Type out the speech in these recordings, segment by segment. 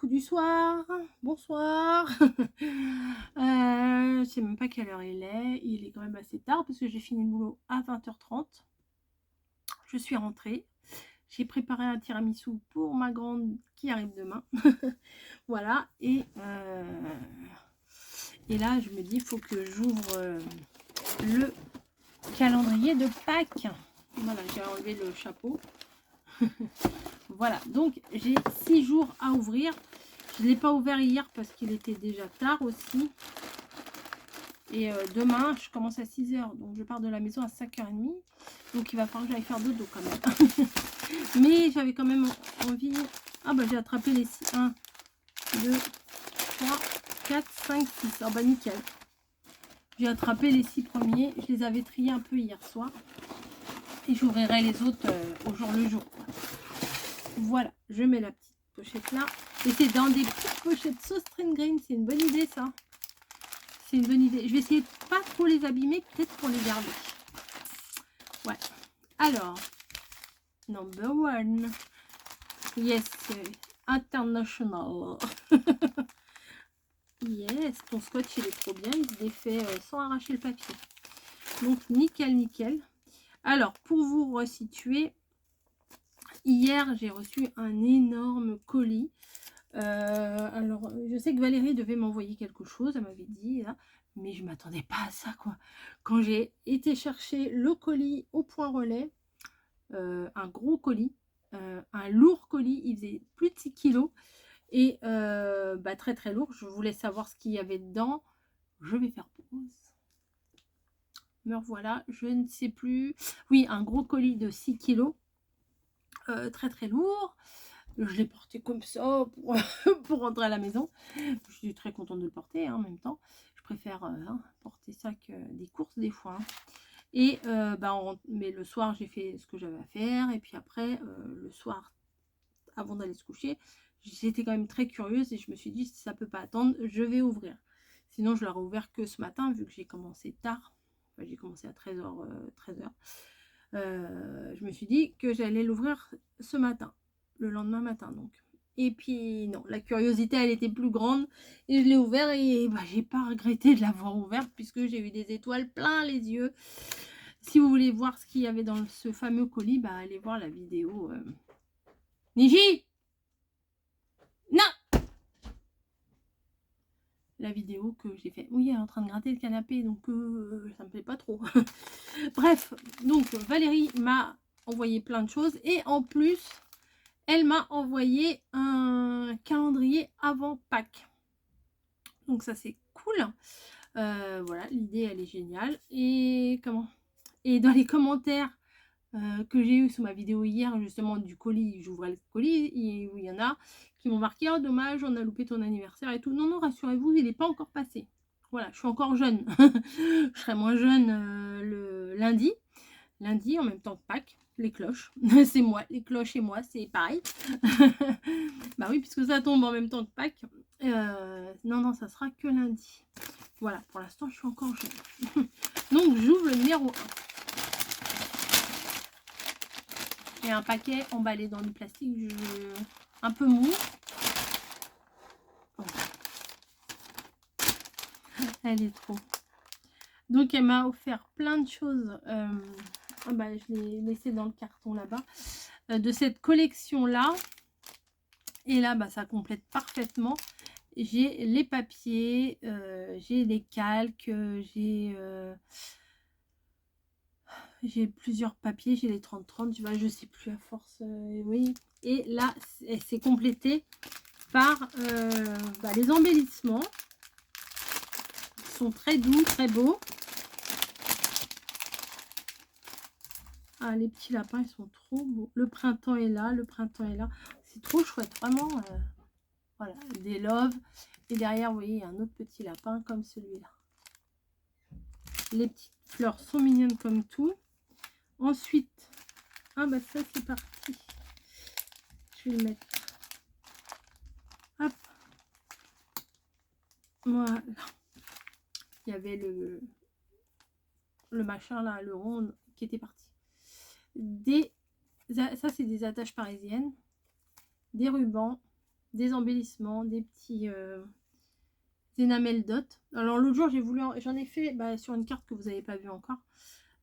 coucou du soir, bonsoir. Je sais même pas quelle heure il est quand même assez tard parce que j'ai fini le boulot à 20h30. Je suis rentrée, j'ai préparé un tiramisu pour ma grande qui arrive demain. Voilà et là je me dis, il faut que j'ouvre, le calendrier de Pâques. Voilà, j'ai enlevé le chapeau. Voilà, donc j'ai 6 jours à ouvrir. Je ne l'ai pas ouvert hier parce qu'il était déjà tard aussi. Et demain, je commence à 6h. Donc je pars de la maison à 5h30. Donc il va falloir que j'aille faire dodo quand même. Mais j'avais quand même envie... Ah bah j'ai attrapé les 6. 1, 2, 3, 4, 5, 6. Ah bah nickel. J'ai attrapé les 6 premiers. Je les avais triés un peu hier soir. Et j'ouvrirai les autres au jour le jour. Voilà, je mets la petite pochette là. Et c'est dans des petites pochettes sauce green. C'est une bonne idée ça. C'est une bonne idée. Je vais essayer de pas trop les abîmer, peut-être pour les garder. Ouais. Alors, number one. Yes, international. Yes, ton scotch il est trop bien. Il se défait sans arracher le papier. Donc nickel, nickel. Alors, pour vous resituer, hier j'ai reçu un énorme colis. Alors, je sais que Valérie devait m'envoyer quelque chose, elle m'avait dit, là, mais je m'attendais pas à ça, quoi. Quand j'ai été chercher le colis au point relais, un gros colis, un lourd colis, il faisait plus de 6 kilos, et bah, très très lourd, je voulais savoir ce qu'il y avait dedans, je vais faire pause. Me revoilà, je ne sais plus, oui, un gros colis de 6 kilos, très très lourd. Je l'ai porté comme ça pour, pour rentrer à la maison. Je suis très contente de le porter en même temps. Je préfère porter ça que des courses des fois. Et bah, mais le soir, j'ai fait ce que j'avais à faire. Et puis après, le soir, avant d'aller se coucher, j'étais quand même très curieuse et je me suis dit, si ça peut pas attendre, je vais ouvrir. Sinon, je l'aurais ouvert que ce matin, vu que j'ai commencé tard. Enfin, j'ai commencé à 13h. Je me suis dit que j'allais l'ouvrir ce matin, le lendemain matin donc. Et puis non, la curiosité elle était plus grande et je l'ai ouvert et bah, j'ai pas regretté de l'avoir ouvert puisque j'ai eu des étoiles plein les yeux. Si vous voulez voir ce qu'il y avait dans ce fameux colis, bah allez voir la vidéo. Niji, non, la vidéo que j'ai fait. Oui, elle est en train de gratter le canapé, donc ça me plaît pas trop. Bref, donc Valérie m'a envoyé plein de choses et en plus elle m'a envoyé un calendrier avant Pâques. Donc ça c'est cool. Voilà, l'idée elle est géniale. Et comment? Et dans les commentaires que j'ai eu sous ma vidéo hier, justement du colis, j'ouvrais le colis, et où il y en a qui m'ont marqué: oh dommage, on a loupé ton anniversaire et tout. Non, non, rassurez-vous, il n'est pas encore passé. Voilà, je suis encore jeune. Je serai moins jeune le lundi. Lundi, en même temps que Pâques, les cloches. C'est moi, les cloches et moi, c'est pareil. Bah oui, puisque ça tombe en même temps que Pâques. Non, non, ça sera que lundi. Voilà, pour l'instant, je suis encore jeune. Donc, j'ouvre le numéro 1. Et un paquet emballé dans du plastique un peu mou. Oh. Elle est trop. Donc, elle m'a offert plein de choses. Bah, je l'ai laissé dans le carton là-bas. De cette collection-là. Et là, bah, ça complète parfaitement. J'ai les papiers, j'ai les calques, j'ai plusieurs papiers, j'ai les 30-30, tu vois, je sais plus à force, oui. Et là, c'est complété par bah, les embellissements. Ils sont très doux, très beaux. Ah, les petits lapins, ils sont trop beaux. Le printemps est là, le printemps est là. C'est trop chouette, vraiment. Voilà, des loves. Et derrière, vous voyez, il y a un autre petit lapin comme celui-là. Les petites fleurs sont mignonnes comme tout. Ensuite, ah bah ça c'est parti. Je vais le mettre. Hop. Voilà. Il y avait le machin là, le rond qui était parti. Ça c'est des attaches parisiennes. Des rubans. des embellissements, des petits énamel dot. Alors l'autre jour j'en ai fait sur une carte que vous n'avez pas vue encore.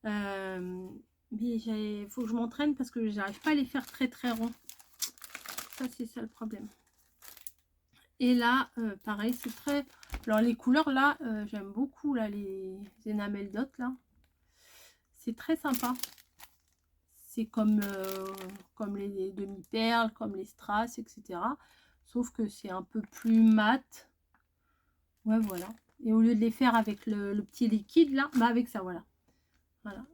Mais il faut que je m'entraîne parce que j'arrive pas à les faire très très ronds. Ça c'est ça le problème. Et là pareil, c'est très... Alors les couleurs là, j'aime beaucoup là les énamel dot là. C'est très sympa. C'est comme les demi-perles, comme les strass, etc. Sauf que c'est un peu plus mat. Ouais, voilà. Et au lieu de les faire avec le petit liquide, là, avec ça, voilà. Voilà.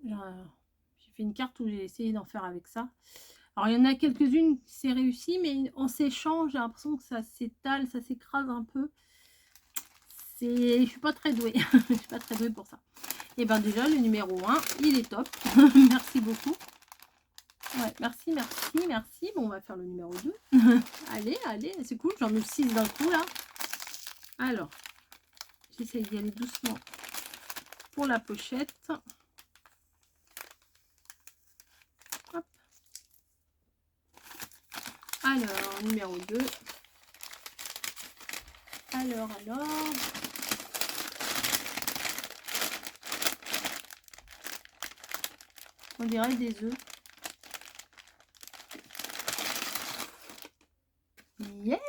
J'ai fait une carte où j'ai essayé d'en faire avec ça. Alors, il y en a quelques-unes, c'est réussi, mais en séchant, j'ai l'impression que ça s'étale, ça s'écrase un peu. Je suis pas très douée. Je suis pas très douée pour ça. Et bien déjà, le numéro 1, il est top. Merci beaucoup. Ouais, merci, merci, merci. Bon, on va faire le numéro 2. Allez, allez, c'est cool. J'en ai 6 d'un coup, là. Alors, j'essaye d'y aller doucement pour la pochette. Hop. Alors, numéro 2. Alors. On dirait des œufs. Yes!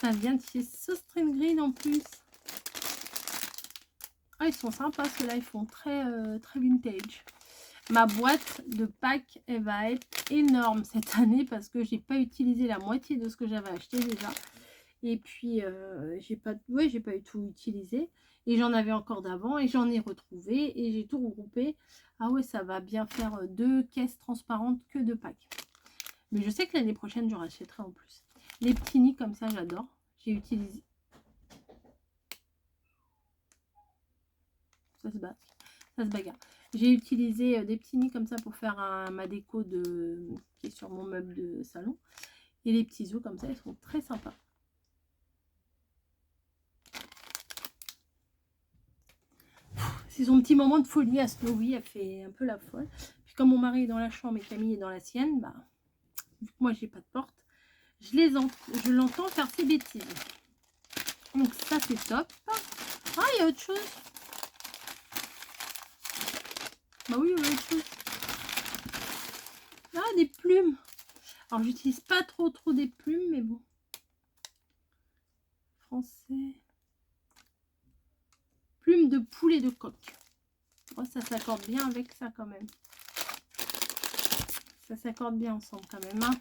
Ça vient de chez Sostring Green en plus. Ah, ils sont sympas ceux-là, ils font très, très vintage. Ma boîte de Pâques, elle va être énorme cette année parce que j'ai pas utilisé la moitié de ce que j'avais acheté déjà. Et puis, j'ai pas eu tout utilisé. Et j'en avais encore d'avant et j'en ai retrouvé et j'ai tout regroupé. Ah ouais, ça va bien faire 2 caisses transparentes que de Pâques. Mais je sais que l'année prochaine, j'en rachèterai en plus. Les petits nids comme ça, j'adore. J'ai utilisé... Ça se bagarre. J'ai utilisé des petits nids comme ça pour faire ma déco qui est sur mon meuble de salon. Et les petits œufs comme ça, ils sont très sympas. C'est son petit moment de folie à Snowy, elle fait un peu la folle. Puis comme mon mari est dans la chambre et Camille est dans la sienne, vu que moi j'ai pas de porte, je l'entends faire ses bêtises. Donc ça c'est top. Ah, il y a autre chose. Bah oui, il y a autre chose. Ah, des plumes. Alors j'utilise pas trop des plumes, mais bon. Français. Plumes de poulet de coq. Oh, ça s'accorde bien avec ça quand même. Ça s'accorde bien ensemble quand même. Hein.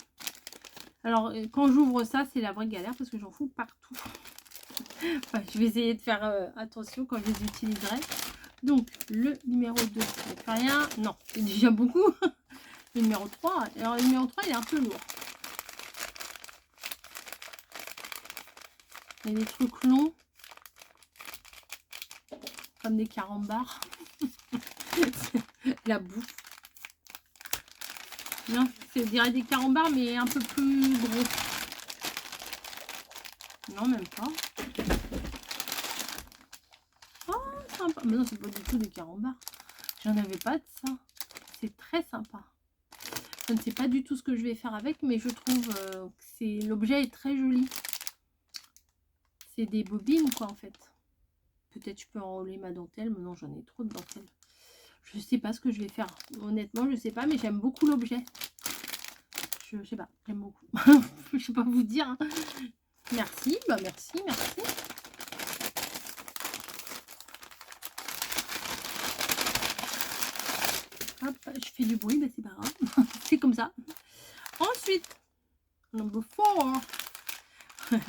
Alors quand j'ouvre ça, c'est la vraie galère parce que j'en fous partout. Enfin, je vais essayer de faire attention quand je les utiliserai. Donc le numéro 2, il n'y a plus rien. Non, c'est déjà beaucoup. Le numéro 3. Alors le numéro 3, il est un peu lourd. Il y a des trucs longs. Comme des carambars. La bouffe. Non, je dirais des carambars, mais un peu plus gros. Non, même pas. Oh, sympa. Mais non, c'est pas du tout des carambars. J'en avais pas de ça. C'est très sympa. Je ne sais pas du tout ce que je vais faire avec, mais je trouve que l'objet est très joli. C'est des bobines, quoi, en fait. Peut-être je peux enrouler ma dentelle, mais non, j'en ai trop de dentelle. Je sais pas ce que je vais faire. Honnêtement, je sais pas, mais j'aime beaucoup l'objet. Je sais pas, j'aime beaucoup. Je sais pas vous dire. Hein. Merci, merci. Hop, je fais du bruit, c'est pas grave. C'est comme ça. Ensuite, number 4.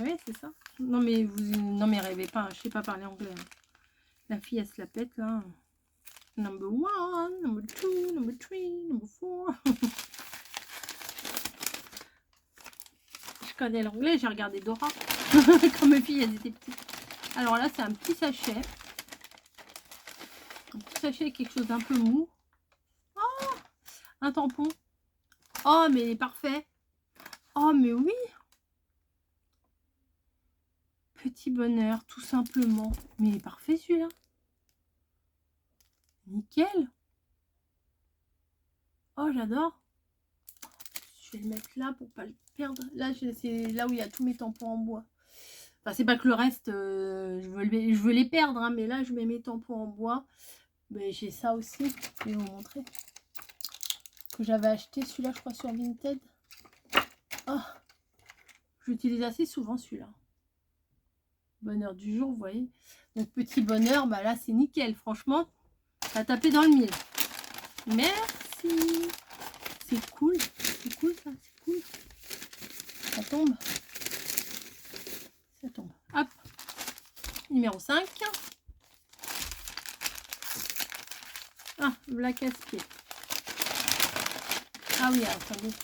Ouais, c'est ça. Non mais rêvez pas, je sais pas parler anglais. Hein. La fille, elle se la pète là. Number 1, number 2, number 3, number 4. Je connais l'anglais, j'ai regardé Dora. Quand mes filles, elles étaient petites. Alors là, c'est un petit sachet. Un petit sachet avec quelque chose d'un peu mou. Oh, un tampon. Oh, mais il est parfait. Oh, mais oui. Petit bonheur, tout simplement. Mais il est parfait celui-là. Nickel. Oh, j'adore. Je vais le mettre là pour pas le perdre. Là, c'est là où il y a tous mes tampons en bois. Enfin, c'est pas que le reste, je veux les perdre, hein, mais là, je mets mes tampons en bois. Mais j'ai ça aussi, je vais vous montrer. Que j'avais acheté celui-là, je crois, sur Vinted. Oh, j'utilise assez souvent celui-là. Bonheur du jour, vous voyez. Donc, petit bonheur, bah là, c'est nickel. Franchement, ça a tapé dans le mille. Merci. C'est cool. C'est cool, ça. C'est cool. Ça tombe. Ça tombe. Hop. Numéro 5. Ah, la casse-pied. Ah oui, attendez.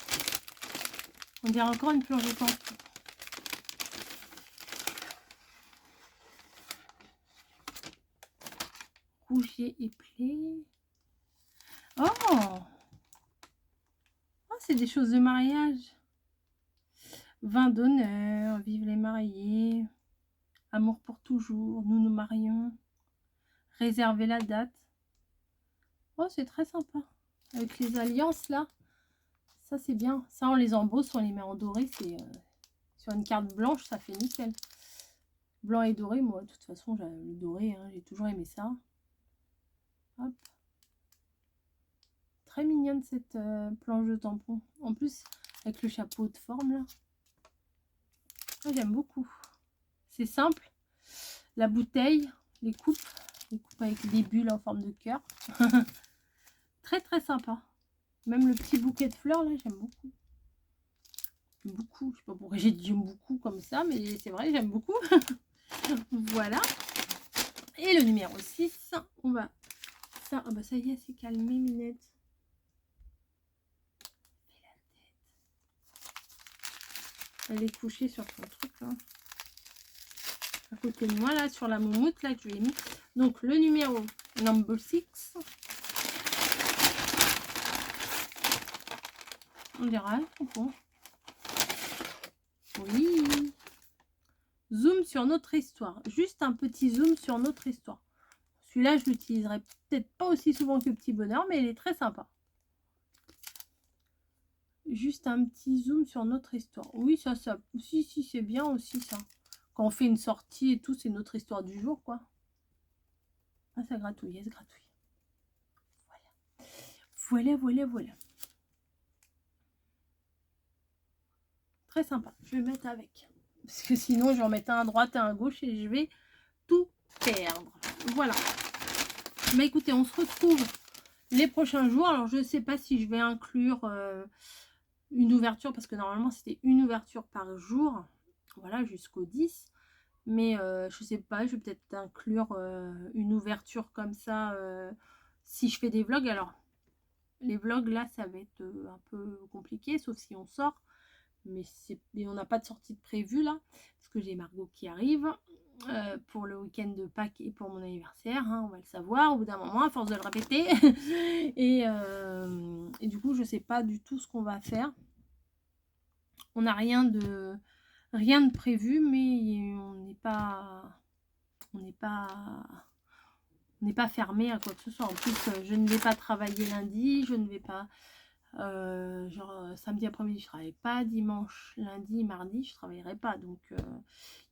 On dirait encore une planche de tampon. Rougier et plaies. Oh! Oh, c'est des choses de mariage. Vin d'honneur, vive les mariés. Amour pour toujours, nous nous marions. Réservez la date. Oh, c'est très sympa. Avec les alliances, là. Ça, c'est bien. Ça, on les embosse, on les met en doré. C'est sur une carte blanche, ça fait nickel. Blanc et doré, moi, de toute façon, le doré, hein, j'ai toujours aimé ça. Hop. Très mignonne, cette planche de tampon. En plus, avec le chapeau de forme, là. Oh, j'aime beaucoup. C'est simple. La bouteille, les coupes avec des bulles en forme de cœur. Très, très sympa. Même le petit bouquet de fleurs, là, j'aime beaucoup. Beaucoup. Je sais pas pourquoi j'ai dit j'aime beaucoup comme ça, mais c'est vrai, j'aime beaucoup. Voilà. Et le numéro 6, on va... Ça, ah bah ça y est, c'est calmé, Minette. Elle est couchée sur son truc, là. À côté de moi, là, sur la moumoute, là, que je lui ai mis. Donc, le numéro number 6. On dirait, bon. Oui. Zoom sur notre histoire. Juste un petit zoom sur notre histoire. Celui-là, je l'utiliserai peut-être pas aussi souvent que le petit bonheur, mais il est très sympa. Juste un petit zoom sur notre histoire. Oui, ça, si, c'est bien aussi, ça. Quand on fait une sortie et tout, c'est notre histoire du jour, quoi. Ah, ça gratouille, ça gratouille. Voilà. Très sympa. Je vais mettre avec. Parce que sinon, je vais en mettre un à droite et un à gauche et je vais tout perdre. Voilà. Mais écoutez, on se retrouve les prochains jours. Alors, je ne sais pas si je vais inclure une ouverture, parce que normalement, c'était une ouverture par jour. Voilà, jusqu'au 10. Mais je sais pas, je vais peut-être inclure une ouverture comme ça si je fais des vlogs. Alors, les vlogs, là, ça va être un peu compliqué, sauf si on sort. Mais on n'a pas de sortie de prévue, là, parce que j'ai Margot qui arrive pour le week-end de Pâques et pour mon anniversaire. Hein, on va le savoir au bout d'un moment, à force de le répéter. et du coup, je sais pas du tout ce qu'on va faire. On n'a rien de prévu, mais on n'est pas fermé à quoi que ce soit. En plus, je ne vais pas travailler lundi, je ne vais pas samedi après-midi je travaille pas, dimanche, lundi, mardi je travaillerai pas, donc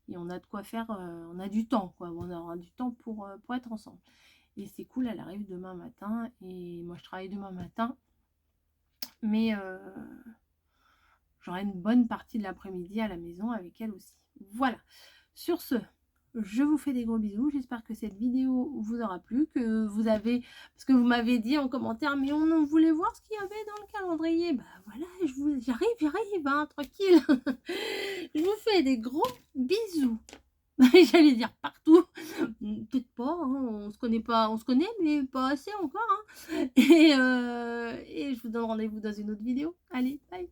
et on a de quoi faire, on a du temps, quoi. On aura du temps pour être ensemble. Et c'est cool, elle arrive demain matin et moi je travaille demain matin, mais j'aurai une bonne partie de l'après-midi à la maison avec elle aussi. Voilà, sur ce, je vous fais des gros bisous. J'espère que cette vidéo vous aura plu, que vous avez... Parce que vous m'avez dit en commentaire, mais on voulait voir ce qu'il y avait dans le calendrier. Bah voilà, j'arrive, hein, tranquille. Je vous fais des gros bisous. J'allais dire partout. Peut-être pas, hein, on se connaît pas, on se connaît, mais pas assez encore. Hein. Et je vous donne rendez-vous dans une autre vidéo. Allez, bye.